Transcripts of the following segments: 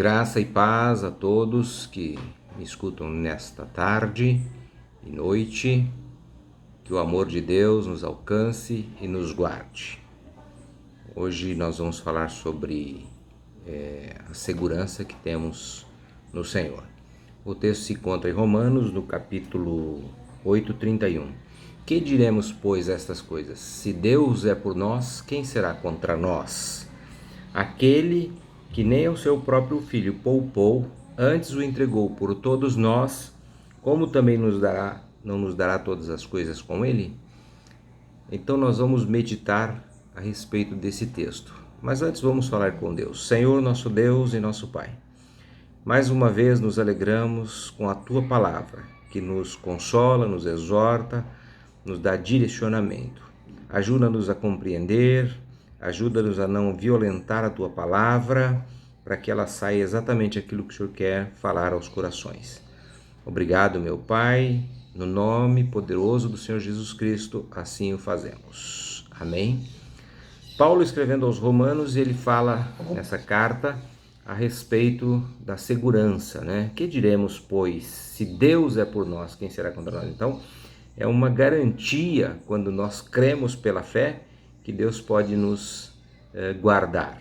Graça e paz a todos que me escutam nesta tarde e noite. Que o amor de Deus nos alcance e nos guarde. Hoje nós vamos falar sobre a segurança que temos no Senhor. O texto se encontra em Romanos, no capítulo 8:31. Que diremos, pois, estas coisas? Se Deus é por nós, quem será contra nós? Aquele que nem ao seu próprio Filho poupou, antes o entregou por todos nós, como também não nos dará todas as coisas com ele? Então nós vamos meditar a respeito desse texto. Mas antes vamos falar com Deus. Senhor, nosso Deus e nosso Pai, mais uma vez nos alegramos com a Tua palavra, que nos consola, nos exorta, nos dá direcionamento. Ajuda-nos a compreender, ajuda-nos a não violentar a Tua palavra, para que ela saia exatamente aquilo que o Senhor quer falar aos corações. Obrigado, meu Pai, no nome poderoso do Senhor Jesus Cristo, assim o fazemos. Amém? Paulo, escrevendo aos Romanos, ele fala nessa carta a respeito da segurança, né? Que diremos, pois, se Deus é por nós, quem será contra nós? Então, é uma garantia, quando nós cremos pela fé, que Deus pode nos guardar.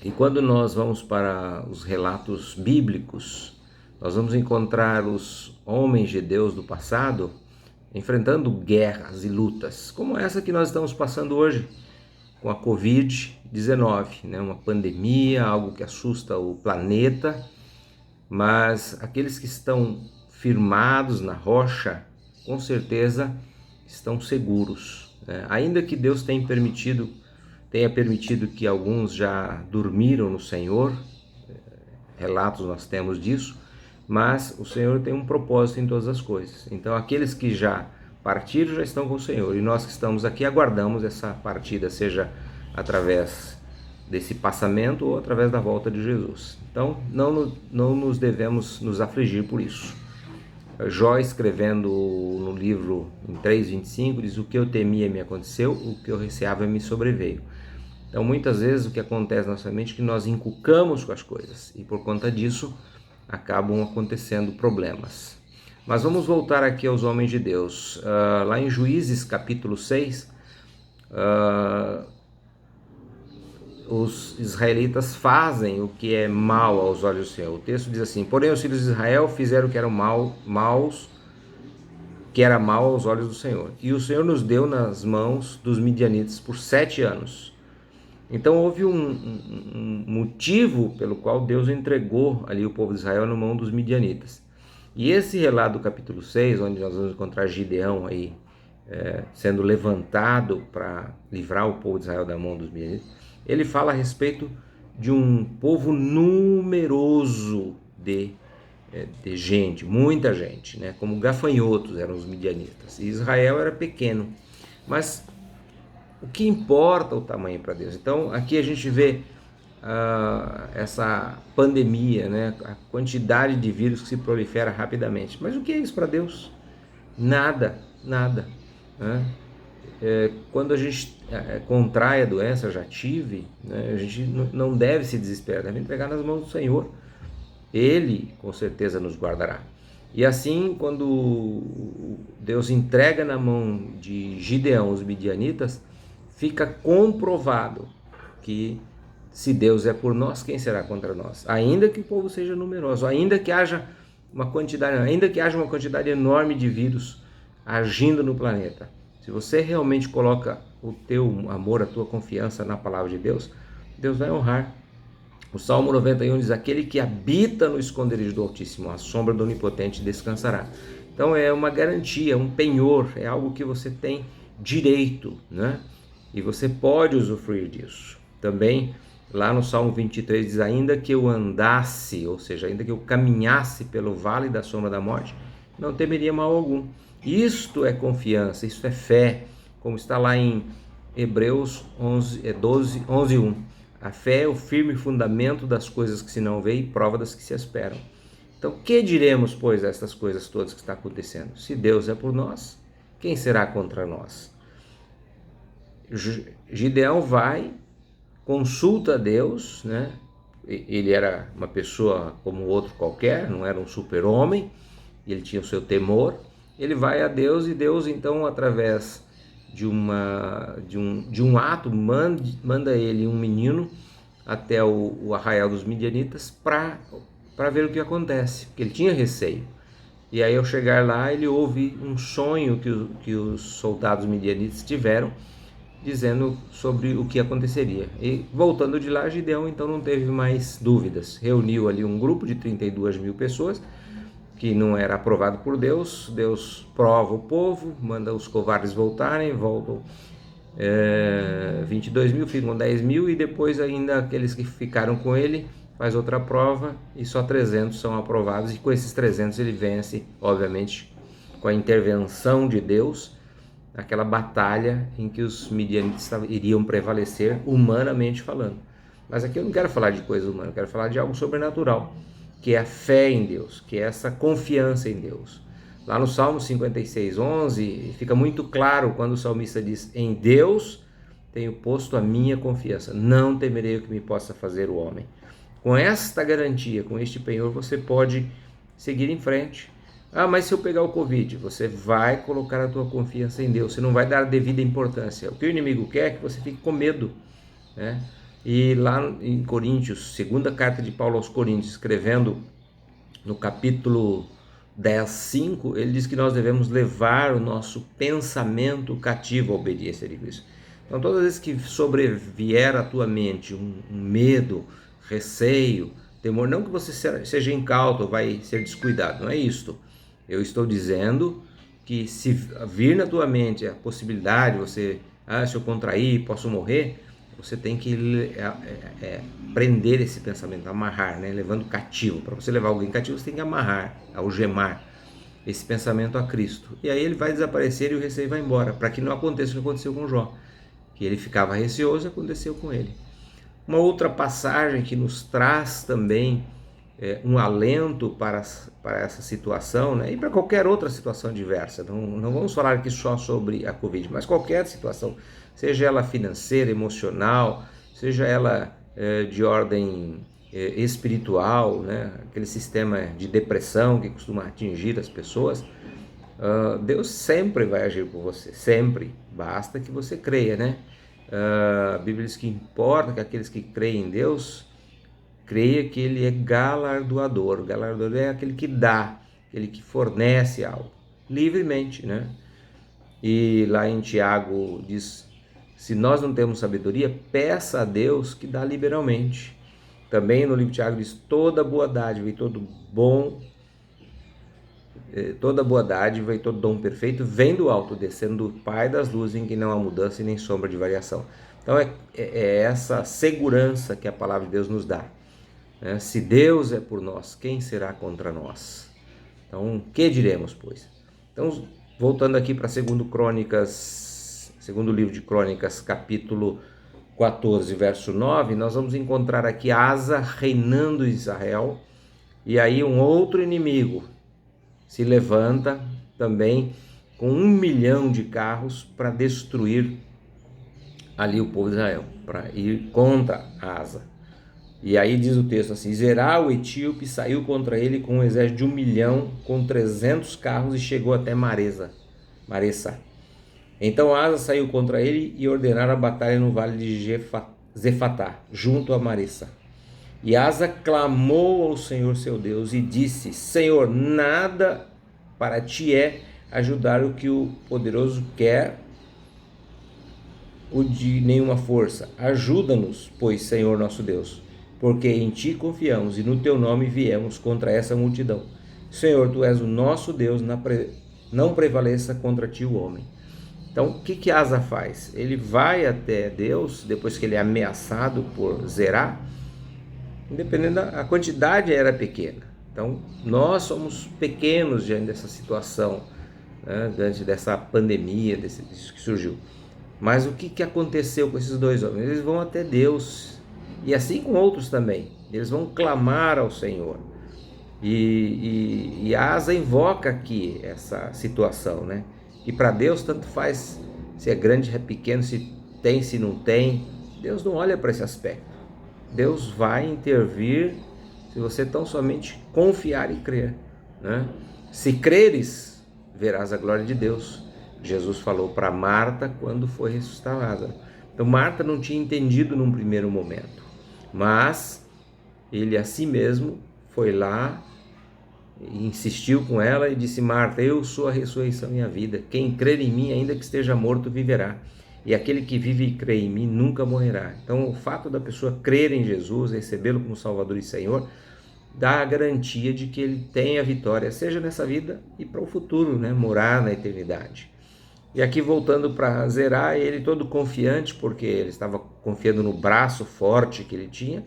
E quando nós vamos para os relatos bíblicos, nós vamos encontrar os homens de Deus do passado enfrentando guerras e lutas, como essa que nós estamos passando hoje, com a Covid-19, né? Uma pandemia, algo que assusta o planeta, mas aqueles que estão firmados na rocha, com certeza estão seguros, né? Ainda que Deus tenha permitido que alguns já dormiram no Senhor, relatos nós temos disso, mas o Senhor tem um propósito em todas as coisas. Então aqueles que já partiram já estão com o Senhor, e nós que estamos aqui aguardamos essa partida, seja através desse passamento ou através da volta de Jesus. Então não nos devemos nos afligir por isso. Jó, escrevendo no livro em 3:25, diz: o que eu temia me aconteceu, o que eu receava me sobreveio. Então muitas vezes o que acontece na nossa mente é que nós encucamos com as coisas, e por conta disso acabam acontecendo problemas. Mas vamos voltar aqui aos homens de Deus. Lá em Juízes capítulo 6, os israelitas fazem o que é mal aos olhos do Senhor. O texto diz assim: porém os filhos de Israel fizeram o que era mal aos olhos do Senhor. E o Senhor nos deu nas mãos dos midianitas por 7 anos. Então houve um motivo pelo qual Deus entregou ali o povo de Israel na mão dos midianitas. E esse relato do capítulo 6, onde nós vamos encontrar Gideão aí sendo levantado para livrar o povo de Israel da mão dos midianitas, ele fala a respeito de um povo numeroso de gente, muita gente, né? Como gafanhotos eram os midianitas. E Israel era pequeno, mas o que importa o tamanho para Deus? Então aqui a gente vê essa pandemia, né? A quantidade de vírus que se prolifera rapidamente. Mas o que é isso para Deus? Nada, nada, né? Quando a gente contrai a doença, eu já tive, né? A gente não deve se desesperar, deve entregar nas mãos do Senhor. Ele com certeza nos guardará. E assim, quando Deus entrega na mão de Gideão os midianitas, fica comprovado que se Deus é por nós, quem será contra nós? Ainda que o povo seja numeroso, ainda que haja uma quantidade enorme de vírus agindo no planeta, se você realmente coloca o teu amor, a tua confiança na palavra de Deus, Deus vai honrar. O Salmo 91 diz: aquele que habita no esconderijo do Altíssimo, a sombra do Onipotente descansará. Então é uma garantia, um penhor, é algo que você tem direito, né? E você pode usufruir disso. Também lá no Salmo 23 diz: ainda que eu andasse, ou seja, ainda que eu caminhasse pelo vale da sombra da morte, não temeria mal algum. Isto é confiança, isto é fé, como está lá em Hebreus 11:1. A fé é o firme fundamento das coisas que se não vê e prova das que se esperam. Então, que diremos, pois, a estas coisas todas que está acontecendo? Se Deus é por nós, quem será contra nós? Gideão vai, consulta a Deus, né? ele era uma pessoa como outro qualquer, não era um super-homem, ele tinha o seu temor. Ele vai a Deus e Deus, então, através de um ato, manda ele, um menino, até o arraial dos midianitas para ver o que acontece, porque ele tinha receio. E aí, ao chegar lá, ele ouve um sonho que os soldados midianitas tiveram, dizendo sobre o que aconteceria. E voltando de lá, Gideão então não teve mais dúvidas, reuniu ali um grupo de 32 mil pessoas, que não era aprovado por Deus. Deus prova o povo, manda os covardes voltarem, voltam 22 mil, ficam 10 mil, e depois ainda aqueles que ficaram com ele faz outra prova e só 300 são aprovados, e com esses 300 ele vence, obviamente, com a intervenção de Deus, aquela batalha em que os midianitas iriam prevalecer, humanamente falando. Mas aqui eu não quero falar de coisa humana, eu quero falar de algo sobrenatural, que é a fé em Deus, que é essa confiança em Deus. Lá no Salmo 56, 11, fica muito claro quando o salmista diz: em Deus tenho posto a minha confiança, não temerei o que me possa fazer o homem. Com esta garantia, com este penhor, você pode seguir em frente. Ah, mas se eu pegar o Covid, você vai colocar a tua confiança em Deus, você não vai dar a devida importância. O que o inimigo quer é que você fique com medo, né? E lá em Coríntios, segunda carta de Paulo aos Coríntios, escrevendo no capítulo 10, 5, ele diz que nós devemos levar o nosso pensamento cativo à obediência de Cristo. Então, todas as vezes que sobrevier à tua mente um medo, receio, temor, não que você seja incauto ou vai ser descuidado, não é isto. Eu estou dizendo que se vir na tua mente a possibilidade, se eu contrair, posso morrer, você tem que prender esse pensamento, amarrar, né? Levando cativo. Para você levar alguém cativo, você tem que amarrar, algemar esse pensamento a Cristo. E aí ele vai desaparecer e o receio vai embora, para que não aconteça o que aconteceu com Jó, que ele ficava receoso, aconteceu com ele. Uma outra passagem que nos traz também um alento para essa situação, né? E para qualquer outra situação diversa. Não vamos falar aqui só sobre a Covid, mas qualquer situação, seja ela financeira, emocional, seja ela de ordem espiritual, né? Aquele sistema de depressão que costuma atingir as pessoas. Deus sempre vai agir por você, sempre, basta que você creia, né? A Bíblia diz que importa que aqueles que creem em Deus creia que ele é galardoador. O galardoador é aquele que dá, aquele que fornece algo livremente, né? E lá em Tiago diz: se nós não temos sabedoria, peça a Deus que dá liberalmente. Também no livro de Tiago diz: toda boa dádiva e todo dom perfeito vem do alto, descendo do Pai das luzes, em que não há mudança e nem sombra de variação. Então é essa segurança que a palavra de Deus nos dá. Se Deus é por nós, quem será contra nós? Então, que diremos, pois? Então, voltando aqui para segundo livro de Crônicas, capítulo 14, verso 9, nós vamos encontrar aqui Asa reinando em Israel, e aí um outro inimigo se levanta também com 1 milhão de carros para destruir ali o povo de Israel, para ir contra Asa. E aí diz o texto assim: Zerá, o etíope, saiu contra ele com um exército de 1 milhão, com 300 carros, e chegou até Maressa. Então Asa saiu contra ele e ordenaram a batalha no vale de Zefatá, junto a Maressa. E Asa clamou ao Senhor seu Deus e disse: Senhor, nada para ti é ajudar o que o poderoso quer, o de nenhuma força. Ajuda-nos, pois, Senhor nosso Deus, porque em ti confiamos e no teu nome viemos contra essa multidão. Senhor, tu és o nosso Deus, não prevaleça contra ti o homem. Então, o que Asa faz? Ele vai até Deus, depois que ele é ameaçado por Zerá, independente a quantidade era pequena. Então, nós somos pequenos diante dessa situação, né, diante dessa pandemia, disso que surgiu. Mas o que aconteceu com esses dois homens? Eles vão até Deus, e assim com outros também, eles vão clamar ao Senhor. E Asa invoca aqui essa situação, né? Que para Deus tanto faz se é grande, se é pequeno, se tem, se não tem. Deus não olha para esse aspecto. Deus vai intervir se você tão somente confiar e crer, né? Se creres, verás a glória de Deus. Jesus falou para Marta quando foi ressuscitar Lázaro. Então Marta não tinha entendido num primeiro momento, mas ele a si mesmo foi lá e insistiu com ela e disse: Marta, eu sou a ressurreição e a vida. Quem crer em mim, ainda que esteja morto, viverá. E aquele que vive e crê em mim nunca morrerá. Então, o fato da pessoa crer em Jesus, recebê-lo como Salvador e Senhor, dá a garantia de que ele tem a vitória, seja nessa vida e para o futuro, né? Morar na eternidade. E aqui voltando para zerar, ele todo confiante, porque ele estava confiando no braço forte que ele tinha,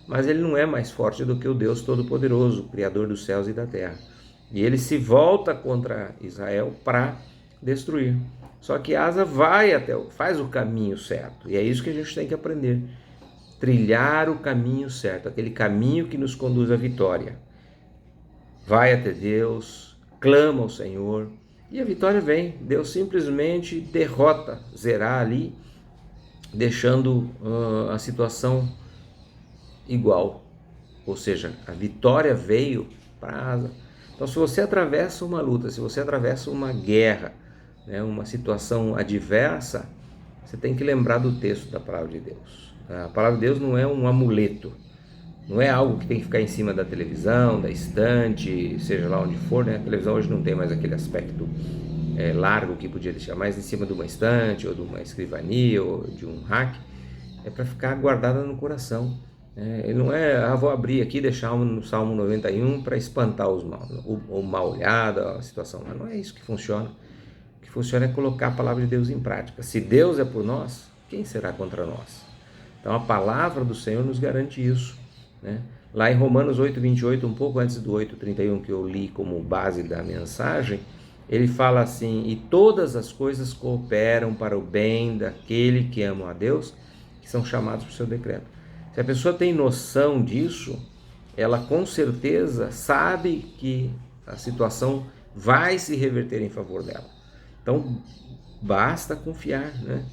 mas ele não é mais forte do que o Deus Todo-Poderoso, Criador dos céus e da terra. E ele se volta contra Israel para destruir. Só que Asa faz o caminho certo, e é isso que a gente tem que aprender. Trilhar o caminho certo, aquele caminho que nos conduz à vitória. Vai até Deus, clama ao Senhor, e a vitória vem. Deus simplesmente derrota, zerar ali, deixando a situação igual. Ou seja, a vitória veio para Asa. Então, se você atravessa uma luta, se você atravessa uma guerra, né, uma situação adversa, você tem que lembrar do texto da palavra de Deus. A palavra de Deus não é um amuleto, não é algo que tem que ficar em cima da televisão, da estante, seja lá onde for, né? A televisão hoje não tem mais aquele aspecto largo que podia deixar, mais em cima de uma estante, ou de uma escrivania, ou de um rack. É para ficar guardada no coração. Ele não é, vou abrir aqui e deixar no Salmo 91 para espantar os mal, ou mal olhada a situação. Mas não é isso que funciona. O que funciona é colocar a palavra de Deus em prática. Se Deus é por nós, quem será contra nós? Então a palavra do Senhor nos garante isso, né? Lá em Romanos 8:28, um pouco antes do 8:31 que eu li como base da mensagem, ele fala assim: e todas as coisas cooperam para o bem daquele que ama a Deus, que são chamados por seu decreto. Se a pessoa tem noção disso, ela com certeza sabe que a situação vai se reverter em favor dela. Então, basta confiar, né?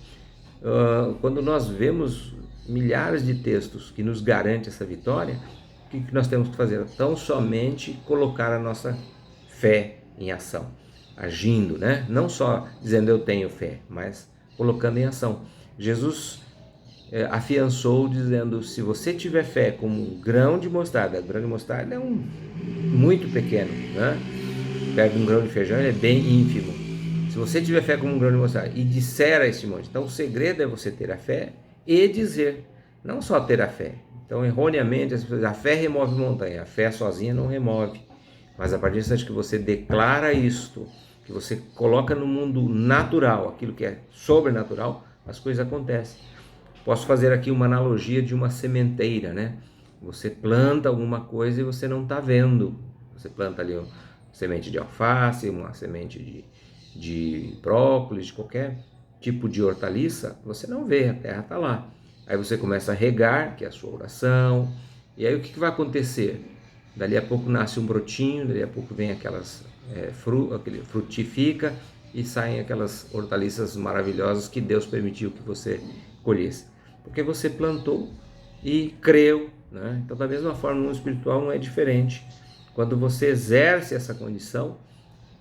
Quando nós vemos milhares de textos que nos garantem essa vitória, o que nós temos que fazer? Tão somente colocar a nossa fé em ação, agindo, né? Não só dizendo eu tenho fé, mas colocando em ação. Jesus afiançou dizendo: se você tiver fé como um grão de mostarda, grão de mostarda é muito pequeno, né? Perto de um grão de feijão ele é bem ínfimo. Se você tiver fé como um grão de mostarda e disser a este monte, então o segredo é você ter a fé e dizer, não só ter a fé. Então erroneamente as pessoas dizem: a fé remove montanha, a fé sozinha não remove. Mas a partir do instante que você declara isto, que você coloca no mundo natural aquilo que é sobrenatural, as coisas acontecem. Posso fazer aqui uma analogia de uma sementeira, né? Você planta alguma coisa e você não está vendo. Você planta ali uma semente de alface, uma semente de brócolis, de qualquer tipo de hortaliça, você não vê, a terra está lá. Aí você começa a regar, que é a sua oração, e aí o que vai acontecer? Dali a pouco nasce um brotinho, dali a pouco vem frutifica e saem aquelas hortaliças maravilhosas que Deus permitiu que você colhesse. Porque você plantou e creu, né? Então, da mesma forma, no espiritual não é diferente. Quando você exerce essa condição,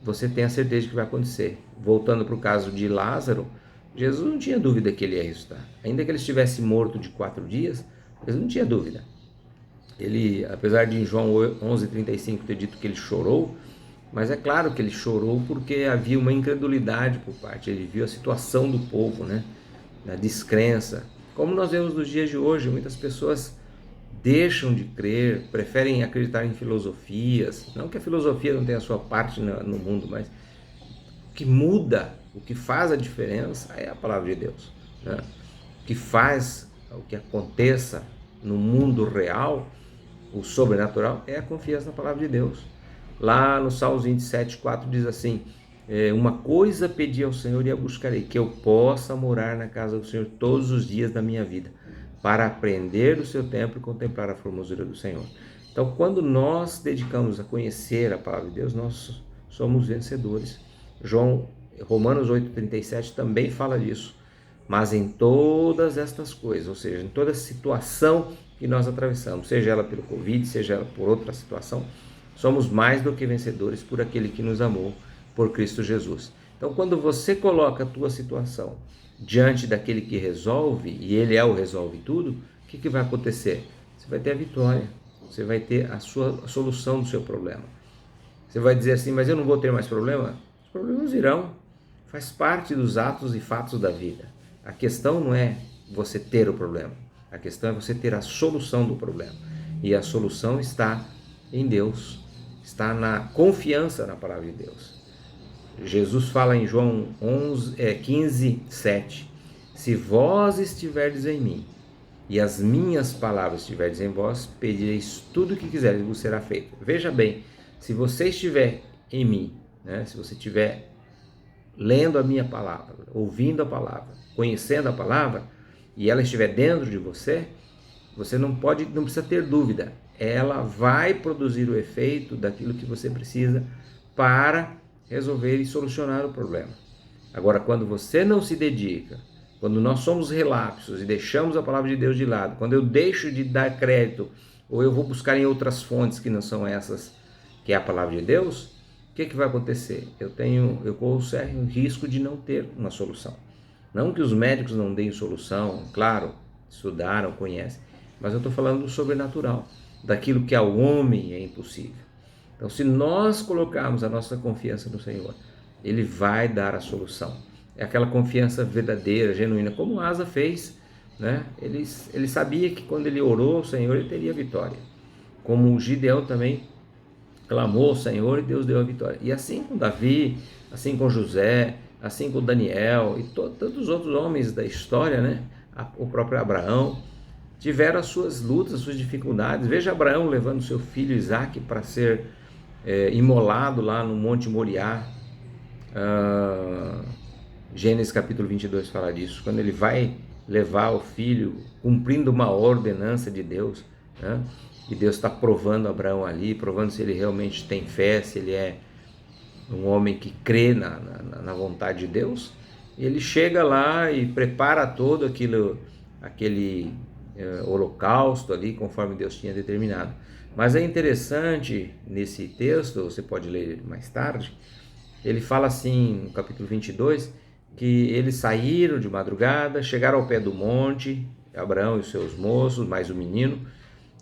você tem a certeza de que vai acontecer. Voltando para o caso de Lázaro, Jesus não tinha dúvida que ele ia ressuscitar. Ainda que ele estivesse morto de 4 dias, Jesus não tinha dúvida. Ele, apesar de em João 11:35 ter dito que ele chorou, mas é claro que ele chorou porque havia uma incredulidade por parte. Ele viu a situação do povo, né? Da descrença. Como nós vemos nos dias de hoje, muitas pessoas deixam de crer, preferem acreditar em filosofias. Não que a filosofia não tenha a sua parte no mundo, mas o que muda, o que faz a diferença é a palavra de Deus, né? O que faz o que aconteça no mundo real, o sobrenatural, é a confiança na palavra de Deus. Lá no Salmos 27:4 diz assim: uma coisa pedi ao Senhor e a buscarei, que eu possa morar na casa do Senhor todos os dias da minha vida, para aprender o seu templo e contemplar a formosura do Senhor. Então, quando nós dedicamos a conhecer a palavra de Deus, nós somos vencedores. Romanos 8:37 também fala disso. Mas em todas estas coisas, ou seja, em toda situação que nós atravessamos, seja ela pelo Covid, seja ela por outra situação. Somos mais do que vencedores por aquele que nos amou, por Cristo Jesus. Então, quando você coloca a tua situação diante daquele que resolve, e ele é o resolve tudo, o que vai acontecer? Você vai ter a vitória, você vai ter a solução do seu problema. Você vai dizer assim, mas eu não vou ter mais problema? Os problemas virão, faz parte dos atos e fatos da vida. A questão não é você ter o problema, a questão é você ter a solução do problema. E a solução está em Deus, está na confiança na palavra de Deus. Jesus fala em João 15:7, se vós estiverdes em mim e as minhas palavras estiverdes em vós, pedireis tudo o que quiseres e vos será feito. Veja bem, se você estiver em mim, né, se você estiver lendo a minha palavra, ouvindo a palavra, conhecendo a palavra, e ela estiver dentro de você, você não precisa ter dúvida, ela vai produzir o efeito daquilo que você precisa para resolver e solucionar o problema. Agora, quando você não se dedica, quando nós somos relapsos e deixamos a palavra de Deus de lado, quando eu deixo de dar crédito, ou eu vou buscar em outras fontes que não são essas, que é a palavra de Deus, o que vai acontecer? Eu corro o sério risco de não ter uma solução. Não que os médicos não deem solução, claro, estudaram, conhecem, mas eu estou falando do sobrenatural, daquilo que ao homem é impossível. Então, se nós colocarmos a nossa confiança no Senhor, Ele vai dar a solução. É aquela confiança verdadeira, genuína, como Asa fez, né? Ele sabia que quando ele orou ao Senhor, ele teria vitória. Como Gideão também clamou ao Senhor e Deus deu a vitória. E assim com Davi, assim com José, assim com Daniel e tantos outros homens da história, né? O próprio Abraão, tiveram as suas lutas, as suas dificuldades. Veja Abraão levando seu filho Isaque para ser imolado lá no Monte Moriá. Gênesis capítulo 22 fala disso, quando ele vai levar o filho, cumprindo uma ordenança de Deus, né? E Deus está provando Abraão ali, provando se ele realmente tem fé, se ele é um homem que crê na vontade de Deus. Ele chega lá e prepara todo aquele holocausto ali, conforme Deus tinha determinado. Mas é interessante nesse texto, você pode ler mais tarde, ele fala assim, no capítulo 22, que eles saíram de madrugada, chegaram ao pé do monte, Abraão e os seus moços, mais o menino,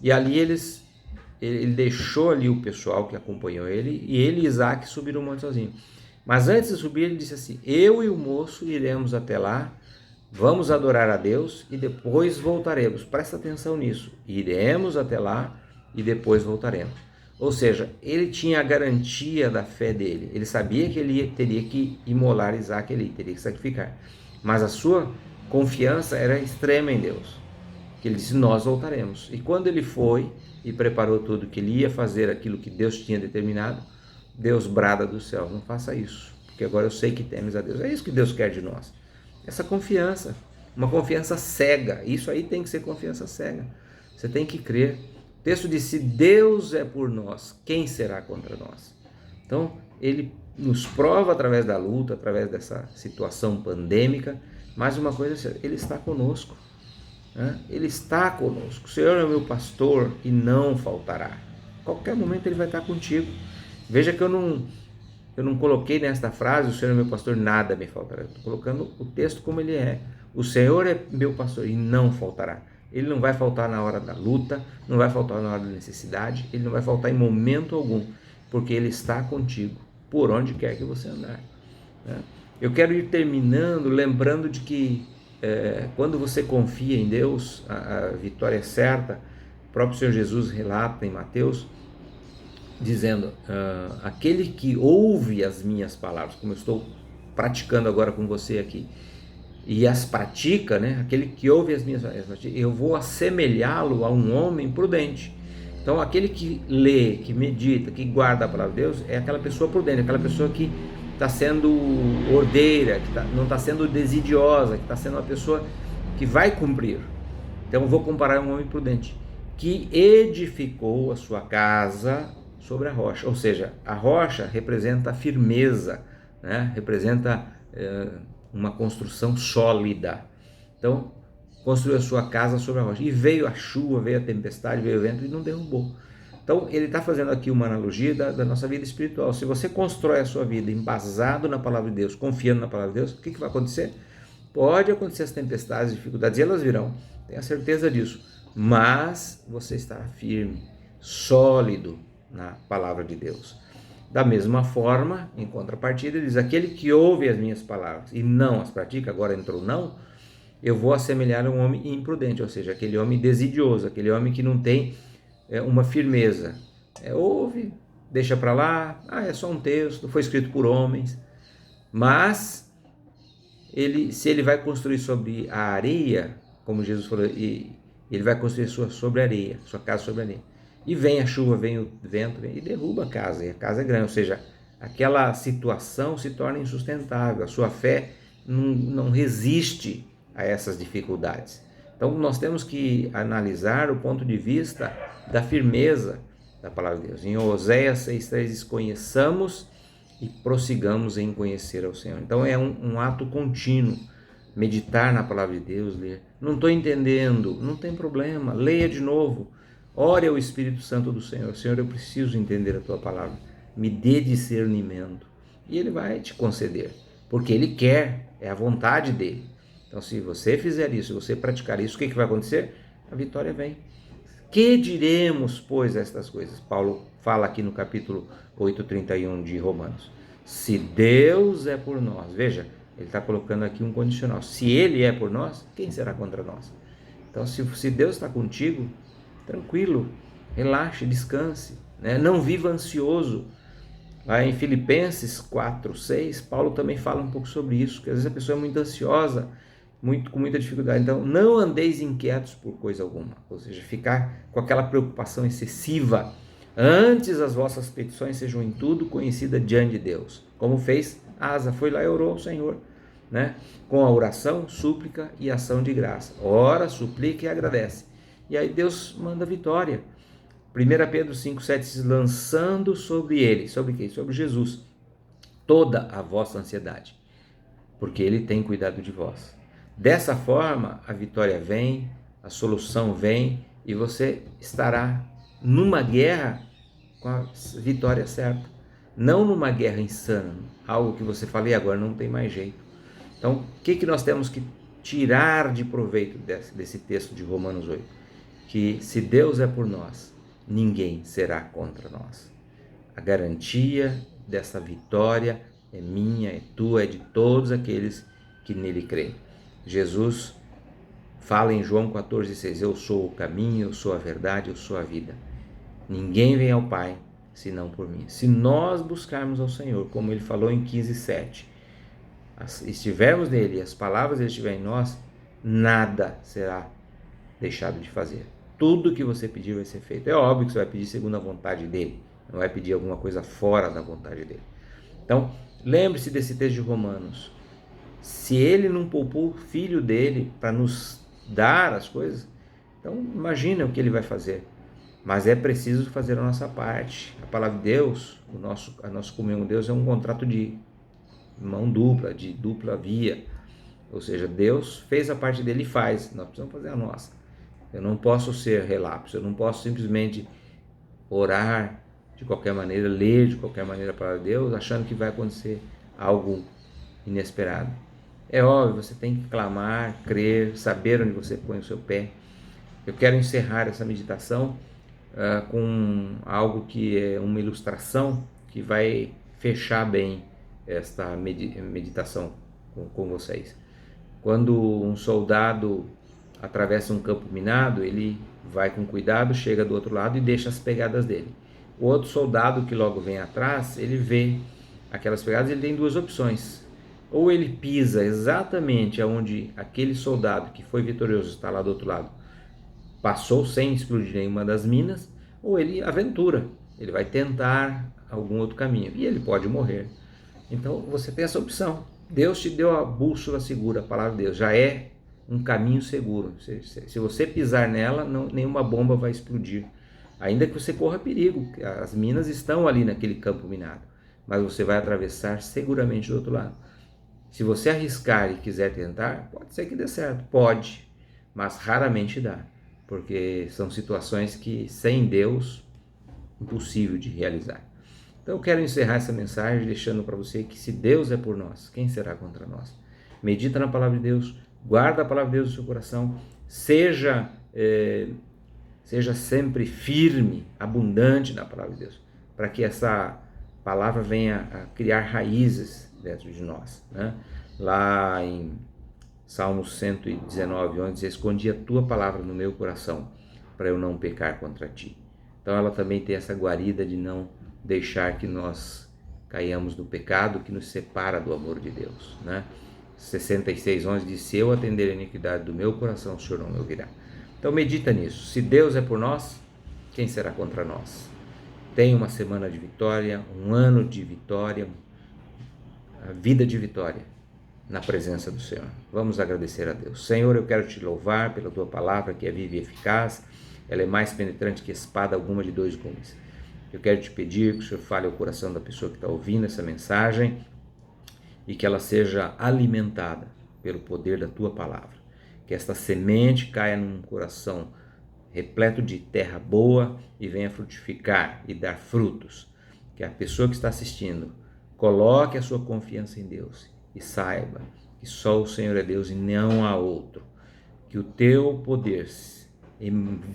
e ali ele deixou ali o pessoal que acompanhou ele, e ele e Isaque subiram o monte sozinho. Mas antes de subir, ele disse assim, eu e o moço iremos até lá, vamos adorar a Deus e depois voltaremos. Presta atenção nisso, iremos até lá e depois voltaremos. Ou seja, ele tinha a garantia da fé dele, ele sabia que ele teria que imolar Isaque, ele teria que sacrificar, mas a sua confiança era extrema em Deus, que ele disse, nós voltaremos. E quando ele foi e preparou tudo, que ele ia fazer aquilo que Deus tinha determinado, Deus brada do céu, não faça isso, porque agora eu sei que temes a Deus. É isso que Deus quer de nós, essa confiança, uma confiança cega. Isso aí tem que ser confiança cega, você tem que crer. O texto diz, se Deus é por nós, quem será contra nós? Então, ele nos prova através da luta, através dessa situação pandêmica, mas uma coisa, ele está conosco, né? Ele está conosco. O Senhor é o meu pastor e não faltará. Qualquer momento ele vai estar contigo. Veja que eu não coloquei nesta frase, o Senhor é meu pastor, nada me faltará. Estou colocando o texto como ele é. O Senhor é meu pastor e não faltará. Ele não vai faltar na hora da luta, não vai faltar na hora da necessidade, ele não vai faltar em momento algum, porque ele está contigo, por onde quer que você andar, né? Eu quero ir terminando, lembrando de que quando você confia em Deus, a vitória é certa. O próprio Senhor Jesus relata em Mateus, dizendo, aquele que ouve as minhas palavras, como eu estou praticando agora com você aqui, e as pratica, né? Aquele que ouve as minhas palavras, eu vou assemelhá-lo a um homem prudente. Então, aquele que lê, que medita, que guarda a palavra de Deus, é aquela pessoa prudente, aquela pessoa que está sendo ordeira, que não está sendo desidiosa, que está sendo uma pessoa que vai cumprir. Então, eu vou comparar a um homem prudente, que edificou a sua casa sobre a rocha. Ou seja, a rocha representa a firmeza, né? Representa uma construção sólida. Então, construiu a sua casa sobre a rocha. E veio a chuva, veio a tempestade, veio o vento e não derrubou. Então, ele está fazendo aqui uma analogia da nossa vida espiritual. Se você constrói a sua vida embasado na palavra de Deus, confiando na palavra de Deus, o que vai acontecer? Pode acontecer as tempestades, as dificuldades, e elas virão, tenha certeza disso. Mas você estará firme, sólido na palavra de Deus. Da mesma forma, em contrapartida, ele diz: aquele que ouve as minhas palavras e não as pratica, agora entrou não, eu vou assemelhar a um homem imprudente, ou seja, aquele homem desidioso, aquele homem que não tem uma firmeza. Ouve, deixa para lá, é só um texto, foi escrito por homens, mas se ele vai construir sobre a areia, como Jesus falou, ele vai construir sobre a areia, sua casa sobre a areia. E vem a chuva, vem o vento, e derruba a casa, e a casa é grande, ou seja, aquela situação se torna insustentável, a sua fé não resiste a essas dificuldades. Então nós temos que analisar o ponto de vista da firmeza da palavra de Deus. Em Oséias 6,3 diz: conheçamos e prossigamos em conhecer ao Senhor. Então é um ato contínuo, meditar na palavra de Deus, ler. Não estou entendendo, não tem problema, leia de novo, ore ao Espírito Santo do Senhor: Senhor, eu preciso entender a tua palavra, me dê discernimento, e ele vai te conceder, porque ele quer, é a vontade dele. Então, se você fizer isso, se você praticar isso, o que vai acontecer? A vitória vem. Que diremos, pois, estas coisas? Paulo fala aqui no capítulo 8:31 de Romanos. Se Deus é por nós, veja, ele está colocando aqui um condicional. Se ele é por nós, quem será contra nós? Então, se Deus está contigo, tranquilo, relaxe, descanse, né? Não viva ansioso. Lá em Filipenses 4:6, Paulo também fala um pouco sobre isso, que às vezes a pessoa é muito ansiosa, com muita dificuldade. Então, não andeis inquietos por coisa alguma, ou seja, ficar com aquela preocupação excessiva. Antes as vossas petições sejam em tudo conhecidas diante de Deus, como fez Asa, foi lá e orou ao Senhor, né? Com a oração, súplica e ação de graça. Ora, suplica e agradece. E aí Deus manda vitória. 1 Pedro 5,7 diz: lançando sobre ele, sobre quem? Sobre Jesus, toda a vossa ansiedade, porque ele tem cuidado de vós. Dessa forma, a vitória vem, a solução vem, e você estará numa guerra com a vitória certa. Não numa guerra insana, algo que você fala: e agora não tem mais jeito. Então, o que nós temos que tirar de proveito desse texto de Romanos 8? Que se Deus é por nós, ninguém será contra nós. A garantia dessa vitória é minha, é tua, é de todos aqueles que nele creem. Jesus fala em João 14,6: eu sou o caminho, eu sou a verdade, eu sou a vida. Ninguém vem ao Pai senão por mim. Se nós buscarmos ao Senhor, como ele falou em 15,7, estivermos nele e as palavras dele estiverem em nós, nada será deixado de fazer. Tudo que você pedir vai ser feito. É óbvio que você vai pedir segundo a vontade dele, não vai pedir alguma coisa fora da vontade dele. Então, lembre-se desse texto de Romanos. Se ele não poupou o filho dele para nos dar as coisas, então imagina o que ele vai fazer. Mas é preciso fazer a nossa parte. A palavra de Deus, a nossa comunhão com Deus é um contrato de mão dupla, de dupla via. Ou seja, Deus fez a parte dele e faz, nós precisamos fazer a nossa. Eu não posso ser relapso, eu não posso simplesmente orar de qualquer maneira, ler de qualquer maneira a palavra de Deus, achando que vai acontecer algo inesperado. É óbvio, você tem que clamar, crer, saber onde você põe o seu pé. Eu quero encerrar essa meditação com algo que é uma ilustração que vai fechar bem esta meditação com vocês. Quando um soldado atravessa um campo minado, ele vai com cuidado, chega do outro lado e deixa as pegadas dele. O outro soldado que logo vem atrás, ele vê aquelas pegadas, ele tem duas opções. Ou ele pisa exatamente aonde aquele soldado que foi vitorioso está lá do outro lado passou sem explodir nenhuma das minas, ou ele aventura, ele vai tentar algum outro caminho e ele pode morrer. Então você tem essa opção. Deus te deu a bússola segura, a palavra de Deus já é um caminho seguro. Se você pisar nela, nenhuma bomba vai explodir, ainda que você corra perigo. As minas estão ali naquele campo minado, mas você vai atravessar seguramente do outro lado. Se você arriscar e quiser tentar, pode ser que dê certo, pode, mas raramente dá, porque são situações que sem Deus impossível de realizar. Então eu quero encerrar essa mensagem deixando para você que se Deus é por nós, quem será contra nós? Medita na palavra de Deus, guarda a palavra de Deus no seu coração, seja sempre firme, abundante na palavra de Deus, para que essa palavra venha a criar raízes dentro de nós, né? Lá em Salmos 119, onde diz: escondi a tua palavra no meu coração, para eu não pecar contra ti. Então ela também tem essa guarida de não deixar que nós caiamos no pecado que nos separa do amor de Deus, né? 66, 11 diz: se eu atender a iniquidade do meu coração, o Senhor não me ouvirá. Então medita nisso. Se Deus é por nós, quem será contra nós? Tenha uma semana de vitória, um ano de vitória, a vida de vitória na presença do Senhor. Vamos agradecer a Deus. Senhor, eu quero te louvar pela tua palavra que é viva e eficaz. Ela é mais penetrante que espada alguma de dois gumes. Eu quero te pedir que o Senhor fale ao coração da pessoa que está ouvindo essa mensagem e que ela seja alimentada pelo poder da tua palavra. Que esta semente caia num coração repleto de terra boa e venha frutificar e dar frutos. Que a pessoa que está assistindo coloque a sua confiança em Deus e saiba que só o Senhor é Deus e não há outro. Que o teu poder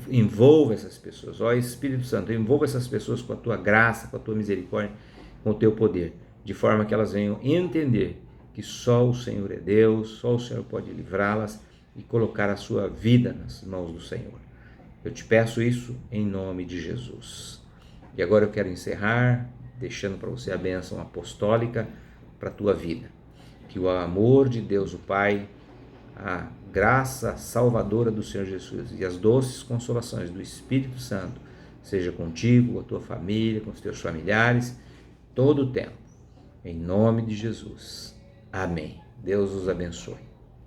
envolva essas pessoas. Ó Espírito Santo, envolva essas pessoas com a tua graça, com a tua misericórdia, com o teu poder, de forma que elas venham entender que só o Senhor é Deus, só o Senhor pode livrá-las e colocar a sua vida nas mãos do Senhor. Eu te peço isso em nome de Jesus. E agora eu quero encerrar deixando para você a bênção apostólica para a tua vida. Que o amor de Deus, o Pai, a graça salvadora do Senhor Jesus e as doces consolações do Espírito Santo seja contigo, com a tua família, com os teus familiares, todo o tempo. Em nome de Jesus. Amém. Deus os abençoe.